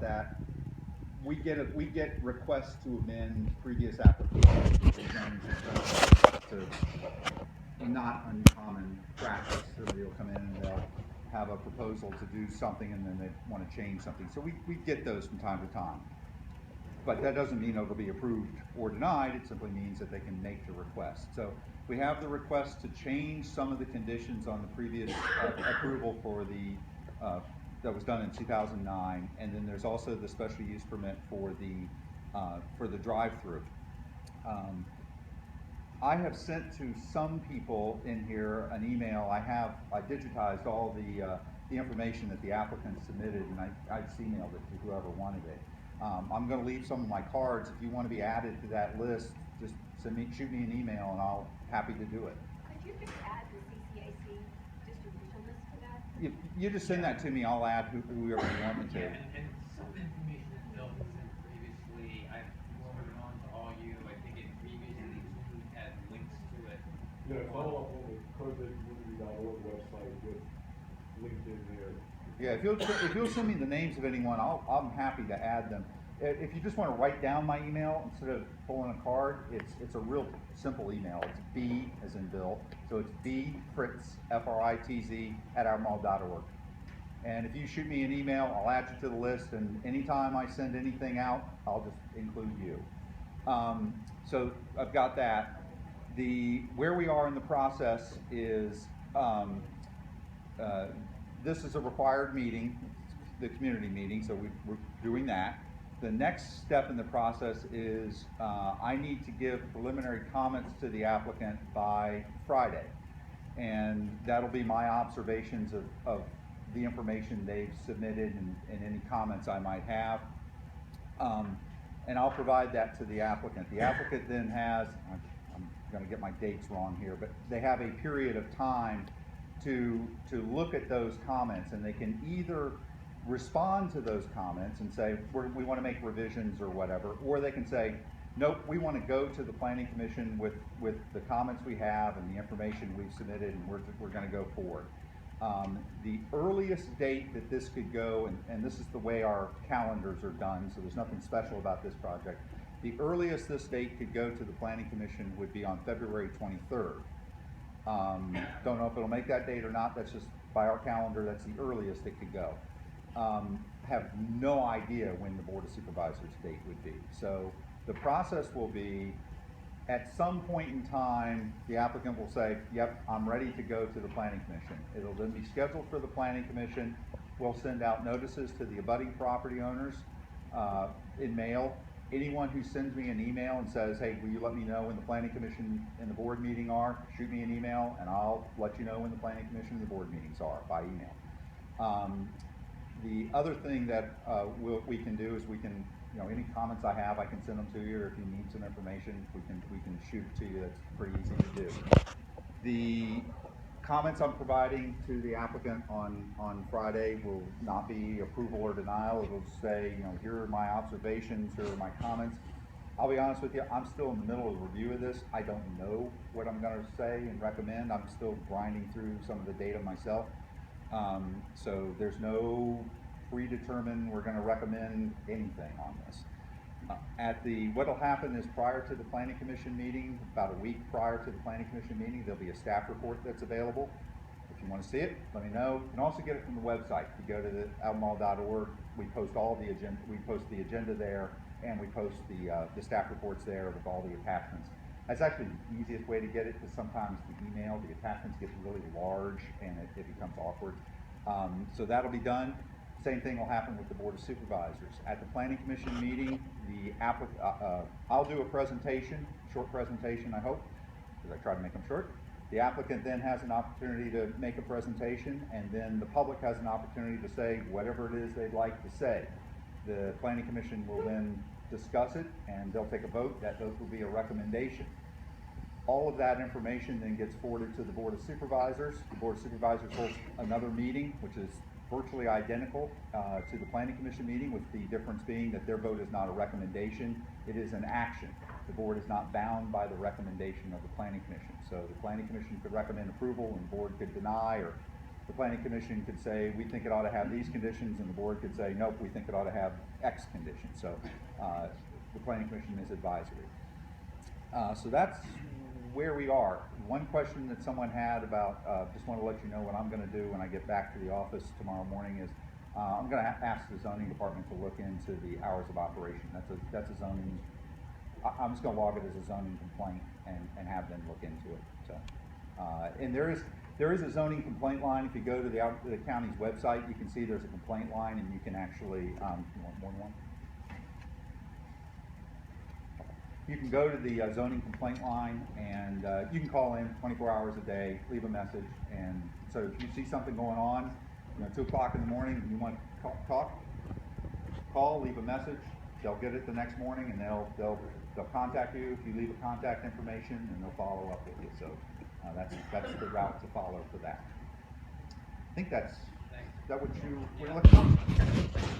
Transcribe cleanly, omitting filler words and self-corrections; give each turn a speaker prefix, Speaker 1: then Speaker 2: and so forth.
Speaker 1: that we get requests to amend previous applications to zoning systems to not uncommon practice. Somebody will come in and they'll have a proposal to do something and then they want to change something. So we get those from time to time. But that doesn't mean it'll be approved or denied, it simply means that they can make the request. So we have the request to change some of the conditions on the previous approval for the, that was done in 2009, and then there's also the special use permit for the drive-through. I have sent to some people in here an email. I digitized all the information that the applicant submitted, and I just emailed it to whoever wanted it. I'm going to leave some of my cards. If you want to be added to that list, just shoot me an email, and I'll happy to do it.
Speaker 2: Could you just add the CCAC distribution list to that?
Speaker 1: You just send that to me. I'll add whoever you want me to.
Speaker 3: Yeah, and some information that Bill had sent previously, I've forwarded on to all you. I think it previously had links to it.
Speaker 4: Yeah, follow up on the COVIDunity.org website with LinkedIn there.
Speaker 1: Yeah, if you'll send me the names of anyone, I'm happy to add them. If you just want to write down my email instead of pulling a card, it's a real simple email. It's B as in Bill, so it's B Fritz FRITZ @ourmall.org. And if you shoot me an email, I'll add you to the list. And anytime I send anything out, I'll just include you. So I've got that. Where we are in the process is. This is a required meeting, the community meeting, so we're doing that. The next step in the process is I need to give preliminary comments to the applicant by Friday. And that'll be my observations of the information they've submitted and any comments I might have. And I'll provide that to the applicant. The applicant then has, I'm going to get my dates wrong here, but they have a period of time to look at those comments, and they can either respond to those comments and say we want to make revisions or whatever, or they can say nope, we want to go to the planning commission with the comments we have and the information we've submitted, and we're going to go forward. The earliest date that this could go, and this is the way our calendars are done, so there's nothing special about this project. The earliest this date could go to the planning commission would be on February 23rd. Don't know if it'll make that date or not. That's just by our calendar, that's the earliest it could go. Have no idea when the Board of Supervisors date would be. So the process will be, at some point in time, the applicant will say, yep, I'm ready to go to the Planning Commission. It'll then be scheduled for the Planning Commission. We'll send out notices to the abutting property owners in mail. Anyone who sends me an email and says, hey, will you let me know when the Planning Commission and the board meeting are, shoot me an email and I'll let you know when the Planning Commission and the board meetings are by email. The other thing that we can do is we can, any comments I have, I can send them to you, or if you need some information, we can shoot it to you. That's pretty easy to do. The comments I'm providing to the applicant on Friday will not be approval or denial. It will say, here are my observations, here are my comments. I'll be honest with you, I'm still in the middle of the review of this. I don't know what I'm going to say and recommend. I'm still grinding through some of the data myself. So there's no predetermined, we're going to recommend anything on this. What'll happen is prior to the Planning Commission meeting, about a week prior to the Planning Commission meeting, there'll be a staff report that's available. If you want to see it, let me know. You can also get it from the website. If you go to the ourmall.org, we post all the agenda. We post the agenda there, and we post the staff reports there with all the attachments. That's actually the easiest way to get it, because sometimes the attachments get really large and it becomes awkward. So that'll be done. Same thing will happen with the Board of Supervisors. At the Planning Commission meeting, I'll do a presentation, short presentation, I hope, because I try to make them short. The applicant then has an opportunity to make a presentation, and then the public has an opportunity to say whatever it is they'd like to say. The Planning Commission will then discuss it, and they'll take a vote. That vote will be a recommendation. All of that information then gets forwarded to the Board of Supervisors. The Board of Supervisors holds another meeting, which is virtually identical to the Planning Commission meeting, with the difference being that their vote is not a recommendation, it is an action. The board is not bound by the recommendation of the Planning Commission. So the Planning Commission could recommend approval and the board could deny, or the planning commission could say, we think it ought to have these conditions, and the board could say, nope, we think it ought to have X conditions. So the planning commission is advisory. So that's where we are. One question that someone had about, just want to let you know what I'm going to do when I get back to the office tomorrow morning is, I'm going to ask the zoning department to look into the hours of operation. That's a zoning, I'm just going to log it as a zoning complaint and have them look into it. So, and there is a zoning complaint line. If you go to the county's website, you can see there's a complaint line, and you can actually, you want more than one? You can go to the zoning complaint line, and you can call in 24 hours a day, leave a message, and so if you see something going on, 2 o'clock in the morning, and you want to call, leave a message. They'll get it the next morning, and they'll contact you if you leave a contact information, and they'll follow up with you. So that's the route to follow for that. I think that's, is that what you were looking for?